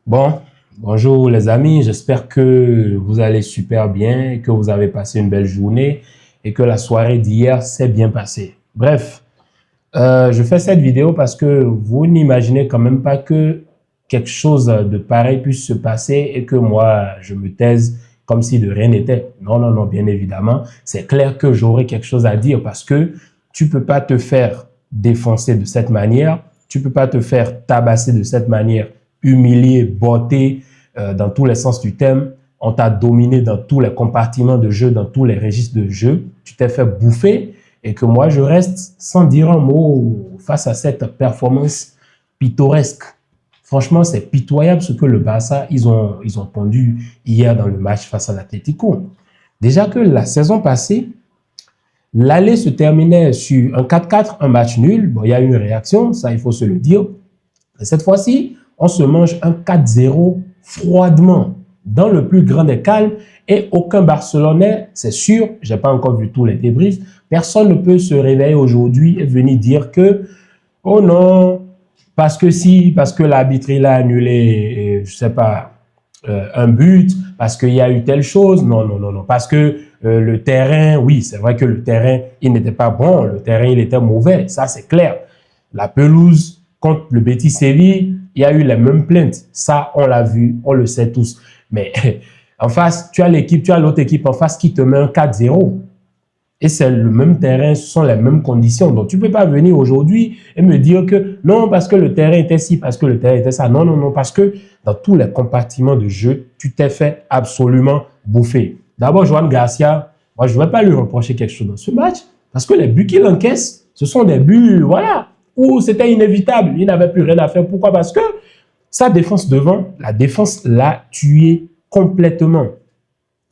Bon, bonjour les amis, j'espère que vous allez super bien, que vous avez passé une belle journée et que la soirée d'hier s'est bien passée. Bref, je fais cette vidéo parce que vous n'imaginez quand même pas que quelque chose de pareil puisse se passer et que moi, je me taise comme si de rien n'était. Non, non, non, bien évidemment, c'est clair que j'aurai quelque chose à dire parce que tu peux pas te faire défoncer de cette manière, tu peux pas te faire tabasser de cette manière, humilier, botter dans tous les sens du terme. On t'a dominé dans tous les compartiments de jeu, dans tous les registres de jeu. Tu t'es fait bouffer et que moi, je reste sans dire un mot face à cette performance pittoresque. Franchement, c'est pitoyable ce que le Barça, ils ont pondu hier dans le match face à l'Atlético. Déjà que la saison passée, l'aller se terminait sur un 4-4, un match nul. Bon, il y a eu une réaction, ça, il faut se le dire. Et cette fois-ci, on se mange un 4-0 froidement, dans le plus grand des calmes, et aucun Barcelonais, c'est sûr, j'ai pas encore vu tous les débriefs, personne ne peut se réveiller aujourd'hui et venir dire que, oh non, parce que si, parce que l'arbitre il a annulé, je sais pas, un but, parce qu'il y a eu telle chose, non, non, non, non, parce que le terrain, oui, c'est vrai que le terrain, il n'était pas bon, le terrain, il était mauvais, ça c'est clair. La pelouse, contre le Betis Séville, il y a eu les mêmes plaintes. Ça, on l'a vu, on le sait tous. Mais en face, tu as l'équipe, tu as l'autre équipe en face qui te met un 4-0. Et c'est le même terrain, ce sont les mêmes conditions. Donc, tu ne peux pas venir aujourd'hui et me dire que non, parce que le terrain était ci, parce que le terrain était ça. Non, non, non, parce que dans tous les compartiments de jeu, tu t'es fait absolument bouffer. D'abord, Joan Garcia, moi, je ne vais pas lui reprocher quelque chose dans ce match, parce que les buts qu'il encaisse, ce sont des buts, voilà, où c'était inévitable. Il n'avait plus rien à faire. Pourquoi? Parce que sa défense devant, la défense l'a tué complètement.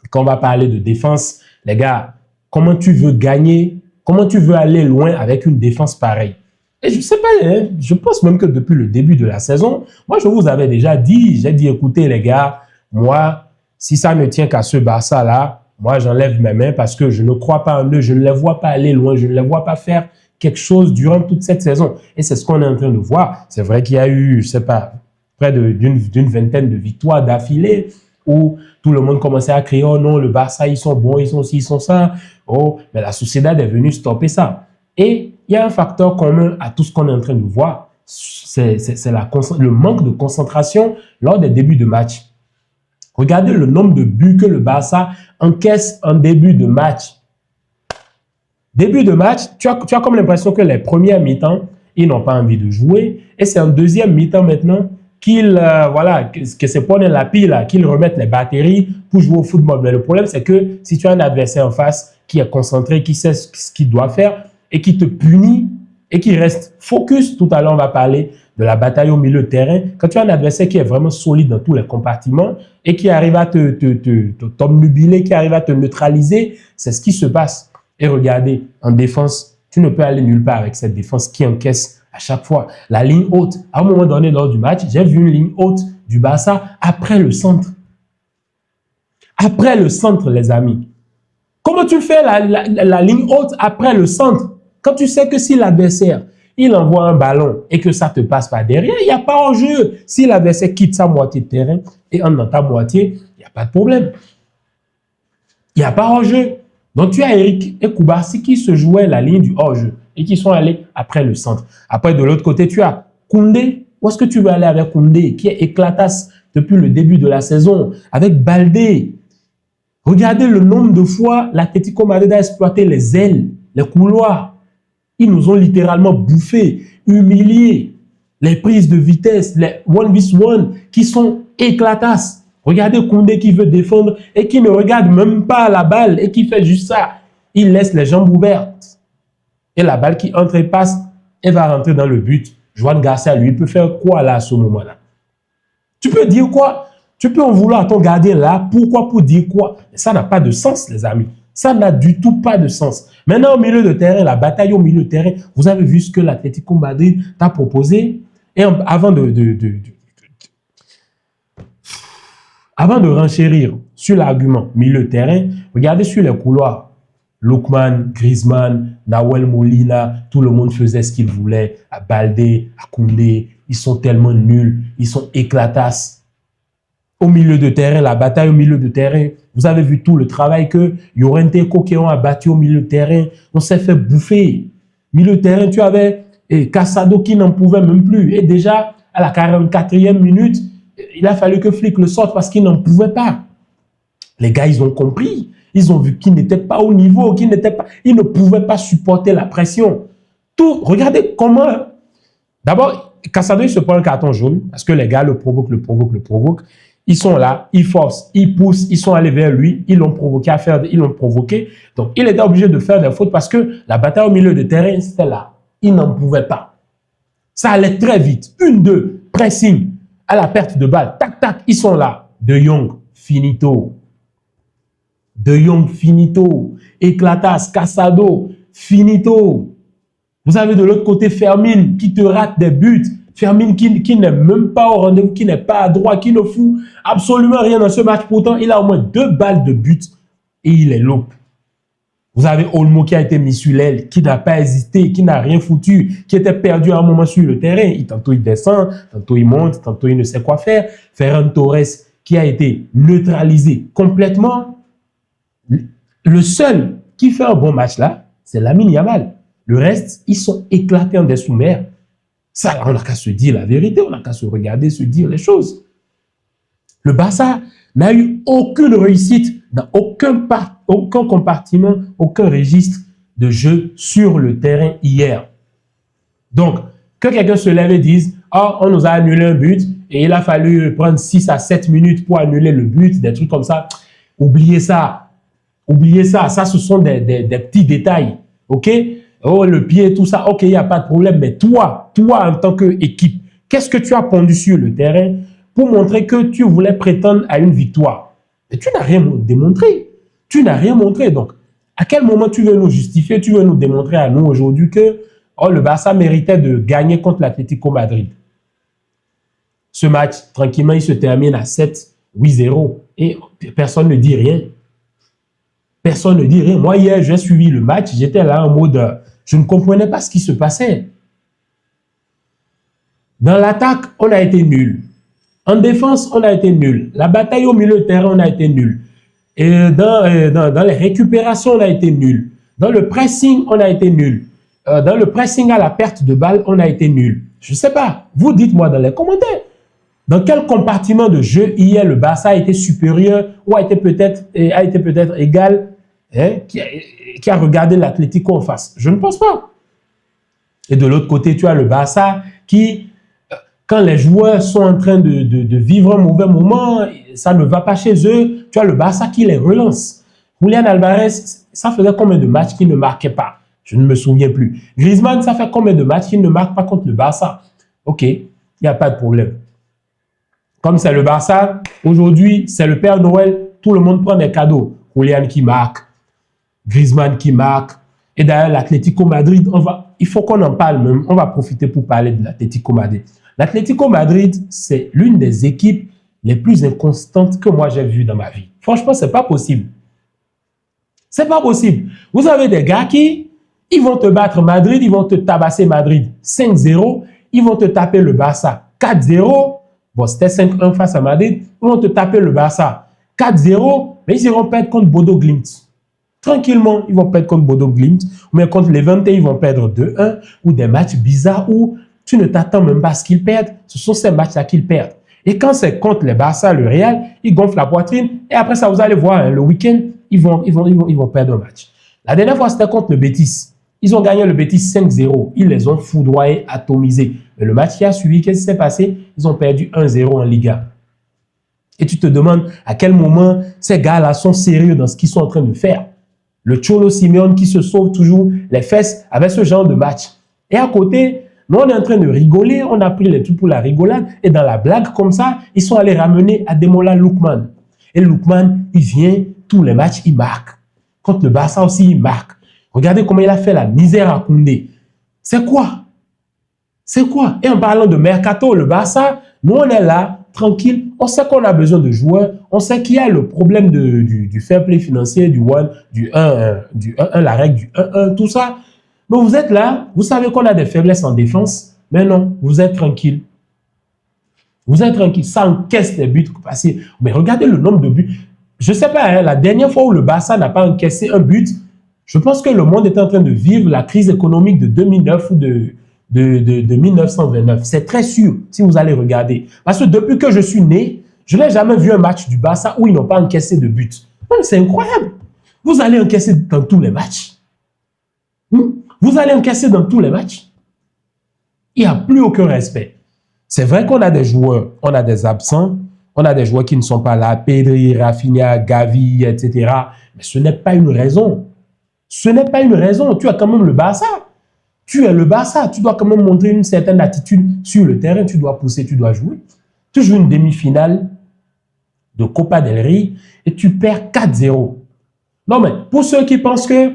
Quand on va parler de défense, les gars, comment tu veux gagner, comment tu veux aller loin avec une défense pareille? Et je sais pas, hein, je pense même que depuis le début de la saison, moi je vous avais déjà dit, j'ai dit écoutez les gars, moi, si ça ne tient qu'à ce Barça-là, moi j'enlève mes mains parce que je ne crois pas en eux, je ne les vois pas aller loin, je ne les vois pas faire quelque chose durant toute cette saison. Et c'est ce qu'on est en train de voir. C'est vrai qu'il y a eu, je sais pas, près d'une vingtaine de victoires d'affilée où tout le monde commençait à crier « Oh non, le Barça, ils sont bons, ils sont ci, ils sont ça. » Oh, mais la Sociedad est venue stopper ça. Et il y a un facteur commun à tout ce qu'on est en train de voir, c'est le manque de concentration lors des débuts de match. Regardez le nombre de buts que le Barça encaisse en début de match. Début de match, tu as comme l'impression que les premières mi-temps, ils n'ont pas envie de jouer. Et c'est en deuxième mi-temps maintenant qu'ils, voilà, que c'est pour la pile, qu'ils remettent les batteries pour jouer au football. Mais le problème, c'est que si tu as un adversaire en face qui est concentré, qui sait ce qu'il doit faire et qui te punit et qui reste focus, tout à l'heure, on va parler de la bataille au milieu de terrain. Quand tu as un adversaire qui est vraiment solide dans tous les compartiments et qui arrive à t'obnubiler, qui arrive à te neutraliser, c'est ce qui se passe. Et regardez, en défense, tu ne peux aller nulle part avec cette défense qui encaisse à chaque fois. La ligne haute, à un moment donné lors du match, j'ai vu une ligne haute du Barça après le centre. Après le centre, les amis. Comment tu fais la ligne haute après le centre? Quand tu sais que si l'adversaire, il envoie un ballon et que ça te passe par derrière, il n'y a pas hors-jeu. Si l'adversaire quitte sa moitié de terrain et entre dans ta moitié, il n'y a pas de problème. Il n'y a pas hors-jeu. Donc, tu as Eric et Koubarsi qui se jouaient la ligne du hors-jeu et qui sont allés après le centre. Après, de l'autre côté, tu as Koundé. Où est-ce que tu veux aller avec Koundé qui est éclatasse depuis le début de la saison? Avec Baldé. Regardez le nombre de fois l'Atlético Madrid a exploité les ailes, les couloirs. Ils nous ont littéralement bouffés, humiliés. Les prises de vitesse, les 1v1 qui sont éclatasses. Regardez Koundé qui veut défendre et qui ne regarde même pas la balle et qui fait juste ça. Il laisse les jambes ouvertes. Et la balle qui entre et passe et va rentrer dans le but. Joan Garcia, lui, peut faire quoi là à ce moment-là? Tu peux dire quoi? Tu peux en vouloir à ton gardien là. Pourquoi? Pour dire quoi? Ça n'a pas de sens, les amis. Ça n'a du tout pas de sens. Maintenant, au milieu de terrain, la bataille au milieu de terrain, vous avez vu ce que l'Atlético Madrid t'a proposé. Et avant de renchérir sur l'argument milieu de terrain, regardez sur les couloirs. Lookman, Griezmann, Nahuel Molina, tout le monde faisait ce qu'il voulait. À Baldé, à Koundé, ils sont tellement nuls, ils sont éclatasses. au milieu de terrain, la bataille au milieu de terrain. Vous avez vu tout le travail que Llorente Coquelin a battu au milieu de terrain. On s'est fait bouffer. Milieu de terrain, tu avais Casado qui n'en pouvait même plus. Et déjà, à la 44e minute, il a fallu que Flick le sorte parce qu'il n'en pouvait pas. Les gars, ils ont compris. Ils ont vu qu'ils n'étaient pas au niveau, ils ne pouvaient pas supporter la pression. Tout, regardez comment... D'abord, Casado, il se prend un carton jaune parce que les gars le provoquent. Ils sont là, ils forcent, ils poussent, ils sont allés vers lui, ils l'ont provoqué ils l'ont provoqué. Donc, il était obligé de faire des fautes parce que la bataille au milieu de terrain, c'était là. Il n'en pouvait pas. Ça allait très vite. 1-2, pressing, à la perte de balle. Tac, tac, ils sont là. De Jong, finito. De Jong, finito. Éclatas, Casado, finito. Vous avez de l'autre côté Fermin qui te rate des buts. Fermin qui n'est même pas au rendez-vous, qui n'est pas à droite, qui ne fout absolument rien dans ce match. Pourtant, il a au moins 2 balles de but et il est loupe. Vous avez Olmo qui a été mis sur l'aile, qui n'a pas hésité, qui n'a rien foutu, qui était perdu à un moment sur le terrain. Tantôt il descend, tantôt il monte, tantôt il ne sait quoi faire. Ferran Torres qui a été neutralisé complètement. Le seul qui fait un bon match là, c'est Lamine Yamal. Le reste, ils sont éclatés en des sous-mers. Ça, on n'a qu'à se dire la vérité, on n'a qu'à se regarder, se dire les choses. Le Barça n'a eu aucune réussite dans aucun compartiment, aucun registre de jeu sur le terrain hier. Donc, que quelqu'un se lève et dise « Oh, on nous a annulé un but et il a fallu prendre 6 à 7 minutes pour annuler le but », des trucs comme ça. Oubliez ça. Oubliez ça. Ça, ce sont des petits détails. OK? Oh, le pied, tout ça, ok, il n'y a pas de problème. Mais toi en tant qu'équipe, qu'est-ce que tu as pondu sur le terrain pour montrer que tu voulais prétendre à une victoire? Mais tu n'as rien démontré. Tu n'as rien montré. Donc, à quel moment tu veux nous justifier, tu veux nous démontrer à nous aujourd'hui que le Barça méritait de gagner contre l'Atlético Madrid? Ce match, tranquillement, il se termine à 7-8-0 et personne ne dit rien. Personne ne dit rien. Moi, hier, j'ai suivi le match. J'étais là en mode... je ne comprenais pas ce qui se passait. Dans l'attaque, on a été nul. En défense, on a été nul. La bataille au milieu de terrain, on a été nul. Et dans les récupérations, on a été nul. Dans le pressing, on a été nul. Dans le pressing à la perte de balle, on a été nul. Je ne sais pas. Vous dites-moi dans les commentaires. Dans quel compartiment de jeu hier le Barça a été supérieur ou a été peut-être égal, hein, qui a regardé l'Atlético en face? Je ne pense pas. Et de l'autre côté, tu as le Barça qui, quand les joueurs sont en train de vivre un mauvais moment, ça ne va pas chez eux, tu as le Barça qui les relance. Julián Álvarez, ça faisait combien de matchs qu'il ne marquait pas? Je ne me souviens plus. Griezmann, ça fait combien de matchs qu'il ne marque pas contre le Barça? Ok, il n'y a pas de problème. Comme c'est le Barça, aujourd'hui, c'est le Père Noël, tout le monde prend des cadeaux. Julián qui marque, Griezmann qui marque. Et d'ailleurs, l'Atlético Madrid, il faut qu'on en parle même. On va profiter pour parler de l'Atlético Madrid. L'Atlético Madrid, c'est l'une des équipes les plus inconstantes que moi j'ai vues dans ma vie. Franchement, c'est pas possible. C'est pas possible. Vous avez des gars qui, ils vont te battre Madrid, ils vont te tabasser Madrid 5-0, ils vont te taper le Barça 4-0. Bon, c'était 5-1 face à Madrid. Ils vont te taper le Barça 4-0, mais ils iront perdre contre Bodo Glimt. Tranquillement, ils vont perdre contre Bodo Glimt, mais contre Levante, ils vont perdre 2-1, ou des matchs bizarres où tu ne t'attends même pas à ce qu'ils perdent. Ce sont ces matchs-là qu'ils perdent. Et quand c'est contre les Barça, le Real, ils gonflent la poitrine, et après ça, vous allez voir, hein, le week-end, ils vont perdre un match. La dernière fois, c'était contre le Betis. Ils ont gagné le Betis 5-0. Ils les ont foudroyés, atomisés. Mais le match qui a suivi, qu'est-ce qui s'est passé? Ils ont perdu 1-0 en Liga. Et tu te demandes à quel moment ces gars-là sont sérieux dans ce qu'ils sont en train de faire. Le Cholo Simeone qui se sauve toujours les fesses avec ce genre de match. Et à côté, nous, on est en train de rigoler. On a pris les trucs pour la rigolade. Et dans la blague comme ça, ils sont allés ramener Ademola Lookman. Et Lookman, il vient, tous les matchs, il marque. Contre le Barça aussi, il marque. Regardez comment il a fait la misère à Koundé. C'est quoi? C'est quoi? Et en parlant de Mercato, le Barça, nous on est là, tranquille. On sait qu'on a besoin de joueurs. On sait qu'il y a le problème du fair play financier, du 1-1, la règle du 1-1, tout ça. Mais vous êtes là, vous savez qu'on a des faiblesses en défense. Mais non, vous êtes tranquille. Vous êtes tranquille, ça encaisse les buts. Mais regardez le nombre de buts. Je ne sais pas, hein, la dernière fois où le Barça n'a pas encaissé un but, je pense que le monde est en train de vivre la crise économique de 2009 ou de 1929. C'est très sûr si vous allez regarder. Parce que depuis que je suis né, je n'ai jamais vu un match du Barça où ils n'ont pas encaissé de but. C'est incroyable. Vous allez encaisser dans tous les matchs. Vous allez encaisser dans tous les matchs. Il n'y a plus aucun respect. C'est vrai qu'on a des joueurs, on a des absents, on a des joueurs qui ne sont pas là, Pedri, Rafinha, Gavi, etc. Mais ce n'est pas une raison. Ce n'est pas une raison. Tu as quand même le Barça. Tu es le Barça. Tu dois quand même montrer une certaine attitude sur le terrain. Tu dois pousser, tu dois jouer. Tu joues une demi-finale de Copa del Rey et tu perds 4-0. Non, mais pour ceux qui pensent que...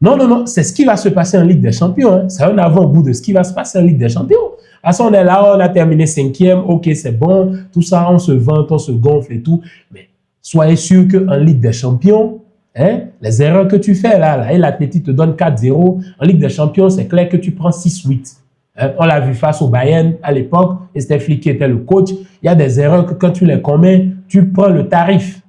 non, c'est ce qui va se passer en Ligue des Champions. Hein. C'est un avant-goût de ce qui va se passer en Ligue des Champions. À ce on est là, on a terminé 5e, ok, c'est bon, tout ça, on se vante, on se gonfle et tout. Mais soyez sûr qu'en Ligue des Champions, hein, les erreurs que tu fais là et l'Atletico te donne 4-0, en Ligue des Champions, c'est clair que tu prends 6-8. Hein, on l'a vu face au Bayern à l'époque, et c'était Flick qui était le coach. Il y a des erreurs que quand tu les commets, tu prends le tarif.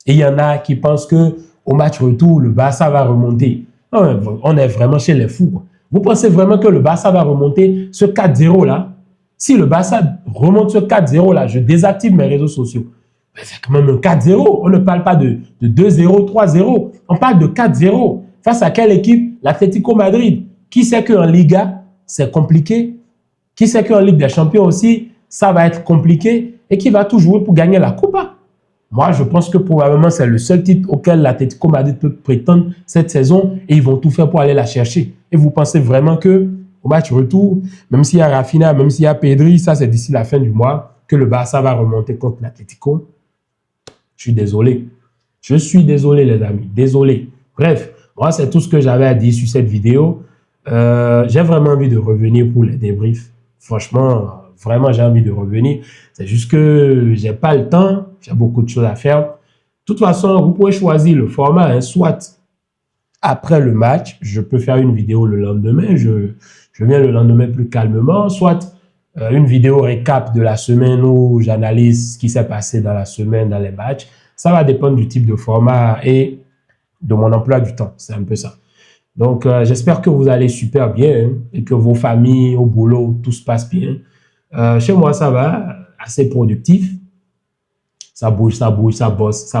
Et il y en a qui pensent que au match retour, le Barça va remonter. Non, on est vraiment chez les fous, quoi. Vous pensez vraiment que le Barça va remonter ce 4-0 là? Si le Barça remonte ce 4-0 là, je désactive mes réseaux sociaux. C'est quand même un 4-0. On ne parle pas de 2-0, 3-0. On parle de 4-0. Face à quelle équipe? L'Atlético Madrid. Qui sait qu'en Liga, c'est compliqué? Qui sait qu'en Ligue des Champions aussi, ça va être compliqué? Et qui va tout jouer pour gagner la Copa? Moi, je pense que probablement c'est le seul titre auquel l'Atlético Madrid peut prétendre cette saison et ils vont tout faire pour aller la chercher. Et vous pensez vraiment que au match retour, même s'il y a Rafinha, même s'il y a Pedri, ça c'est d'ici la fin du mois, que le Barça va remonter contre l'Atlético? Je suis désolé. Je suis désolé les amis, désolé. Bref, moi c'est tout ce que j'avais à dire sur cette vidéo. J'ai vraiment envie de revenir pour les débriefs. Franchement, vraiment j'ai envie de revenir. C'est juste que j'ai pas le temps, j'ai beaucoup de choses à faire. De toute façon, vous pouvez choisir le format, hein, soit après le match, je peux faire une vidéo le lendemain, je viens le lendemain plus calmement, soit une vidéo récap de la semaine où j'analyse ce qui s'est passé dans la semaine, dans les matchs. Ça va dépendre du type de format et de mon emploi du temps, c'est un peu ça. Donc, j'espère que vous allez super bien, hein, et que vos familles, au boulot, tout se passe bien. Chez moi, ça va, assez productif. Ça bouge, ça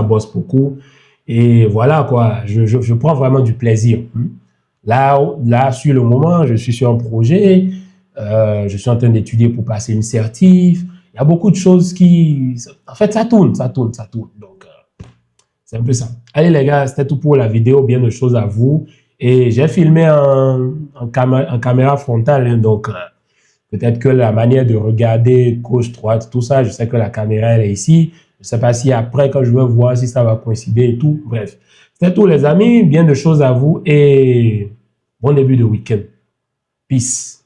bosse beaucoup. Et voilà quoi, je prends vraiment du plaisir. Là, sur le moment, je suis sur un projet, je suis en train d'étudier pour passer une certif. Il y a beaucoup de choses qui... En fait, ça tourne. Donc, c'est un peu ça. Allez les gars, c'était tout pour la vidéo. Bien de choses à vous. Et j'ai filmé en caméra frontale, hein, donc peut-être que la manière de regarder gauche, droite, tout ça, je sais que la caméra elle est ici. Je ne sais pas si après, quand je vais voir si ça va coïncider et tout. Bref, c'était tout les amis. Bien de choses à vous et bon début de week-end. Peace.